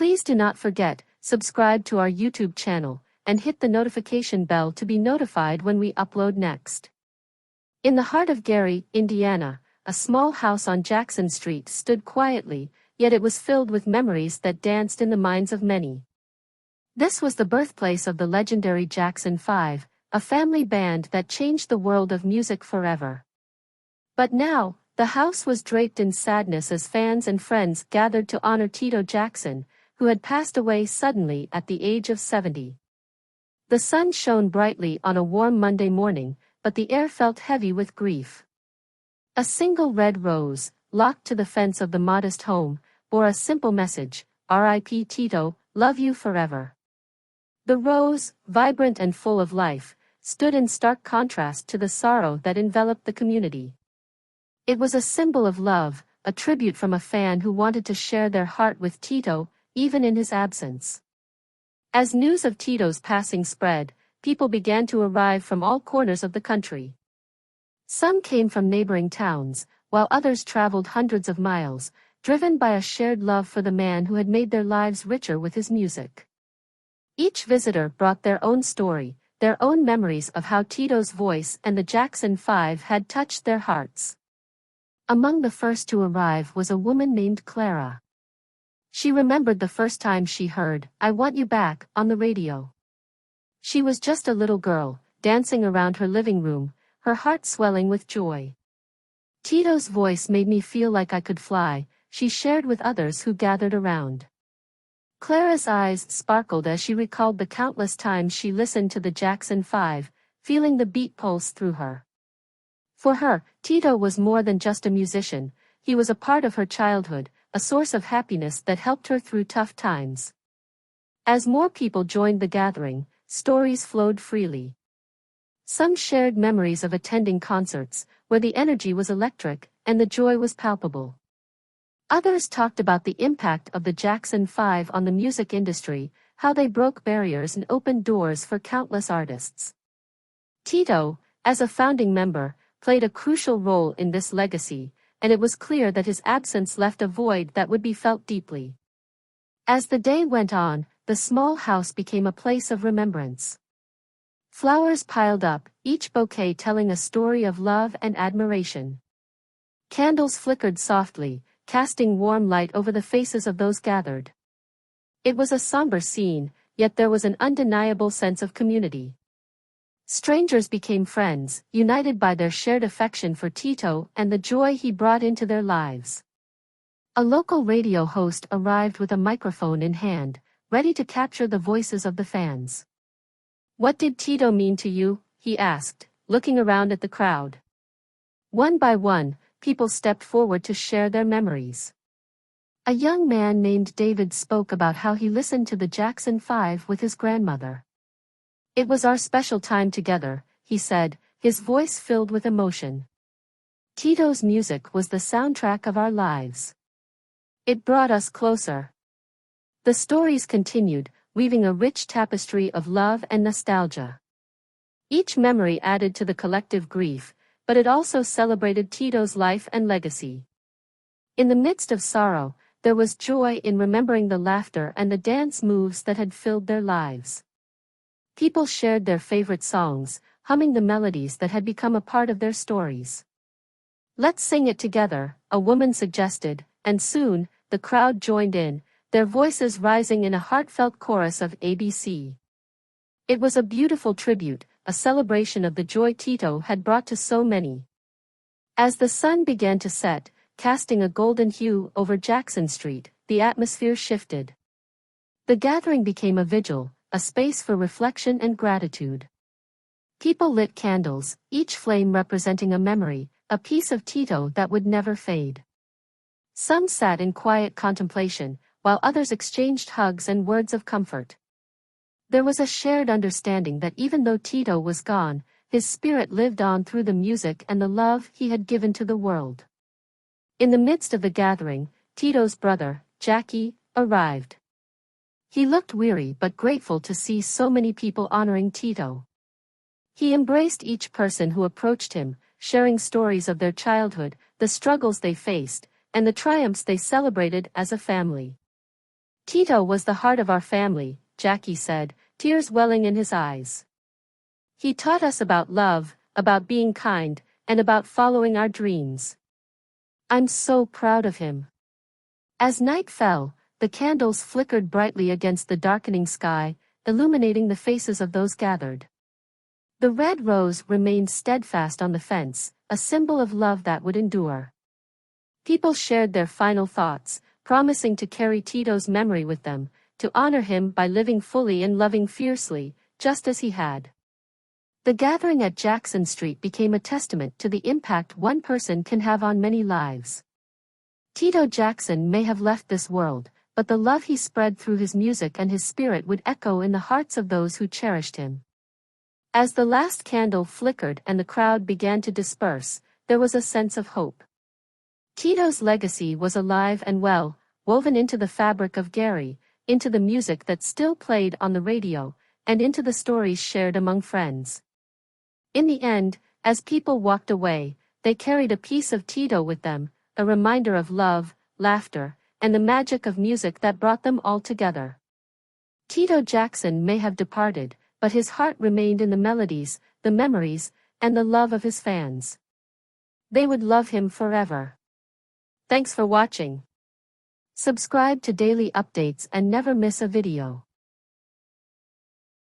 Please do not forget, subscribe to our YouTube channel, and hit the notification bell to be notified when we upload next. In the heart of Gary, Indiana, a small house on Jackson Street stood quietly, yet it was filled with memories that danced in the minds of many. This was the birthplace of the legendary Jackson 5, a family band that changed the world of music forever. But now, the house was draped in sadness as fans and friends gathered to honor Tito Jackson, who had passed away suddenly at the age of 70. The sun shone brightly on a warm Monday morning, but the air felt heavy with grief. A single red rose, locked to the fence of the modest home, bore a simple message: R.I.P. Tito, love you forever. The rose, vibrant and full of life, stood in stark contrast to the sorrow that enveloped the community. It was a symbol of love, a tribute from a fan who wanted to share their heart with Tito, even in his absence. As news of Tito's passing spread, people began to arrive from all corners of the country. Some came from neighboring towns, while others traveled hundreds of miles, driven by a shared love for the man who had made their lives richer with his music. Each visitor brought their own story, their own memories of how Tito's voice and the Jackson 5 had touched their hearts. Among the first to arrive was a woman named Clara. She remembered the first time she heard "I Want You Back" on the radio. She was just a little girl, dancing around her living room, her heart swelling with joy. "Tito's voice made me feel like I could fly," she shared with others who gathered around. Clara's eyes sparkled as she recalled the countless times she listened to the Jackson 5, feeling the beat pulse through her. For her, Tito was more than just a musician, he was a part of her childhood, a source of happiness that helped her through tough times. As more people joined the gathering, stories flowed freely. Some shared memories of attending concerts, where the energy was electric, and the joy was palpable. Others talked about the impact of the Jackson 5 on the music industry, how they broke barriers and opened doors for countless artists. Tito, as a founding member, played a crucial role in this legacy, and it was clear that his absence left a void that would be felt deeply. As the day went on, the small house became a place of remembrance. Flowers piled up, each bouquet telling a story of love and admiration. Candles flickered softly, casting warm light over the faces of those gathered. It was a somber scene, yet there was an undeniable sense of community. Strangers became friends, united by their shared affection for Tito and the joy he brought into their lives. A local radio host arrived with a microphone in hand, ready to capture the voices of the fans. "What did Tito mean to you?" he asked, looking around at the crowd. One by one, people stepped forward to share their memories. A young man named David spoke about how he listened to the Jackson 5 with his grandmother. "It was our special time together," he said, his voice filled with emotion. "Tito's music was the soundtrack of our lives. It brought us closer." The stories continued, weaving a rich tapestry of love and nostalgia. Each memory added to the collective grief, but it also celebrated Tito's life and legacy. In the midst of sorrow, there was joy in remembering the laughter and the dance moves that had filled their lives. People shared their favorite songs, humming the melodies that had become a part of their stories. "Let's sing it together," a woman suggested, and soon, the crowd joined in, their voices rising in a heartfelt chorus of ABC. It was a beautiful tribute, a celebration of the joy Tito had brought to so many. As the sun began to set, casting a golden hue over Jackson Street, the atmosphere shifted. The gathering became a vigil, a space for reflection and gratitude. People lit candles, each flame representing a memory, a piece of Tito that would never fade. Some sat in quiet contemplation, while others exchanged hugs and words of comfort. There was a shared understanding that even though Tito was gone, his spirit lived on through the music and the love he had given to the world. In the midst of the gathering, Tito's brother, Jackie, arrived. He looked weary but grateful to see so many people honoring Tito. He embraced each person who approached him, sharing stories of their childhood, the struggles they faced, and the triumphs they celebrated as a family. Tito was the heart of our family, Jackie said, tears welling in his eyes. He taught us about love, about being kind, and about following our dreams. I'm so proud of him. As night fell, the candles flickered brightly against the darkening sky, illuminating the faces of those gathered. The red rose remained steadfast on the fence, a symbol of love that would endure. People shared their final thoughts, promising to carry Tito's memory with them, to honor him by living fully and loving fiercely, just as he had. The gathering at Jackson Street became a testament to the impact one person can have on many lives. Tito Jackson may have left this world, but the love he spread through his music and his spirit would echo in the hearts of those who cherished him. As the last candle flickered and the crowd began to disperse, there was a sense of hope. Tito's legacy was alive and well, woven into the fabric of Gary, into the music that still played on the radio, and into the stories shared among friends. In the end, as people walked away, they carried a piece of Tito with them, a reminder of love, laughter, and the magic of music that brought them all together. Tito Jackson may have departed, but his heart remained in the melodies, the memories, and the love of his fans. They would love him forever. Thanks for watching. Subscribe to daily updates and never miss a video.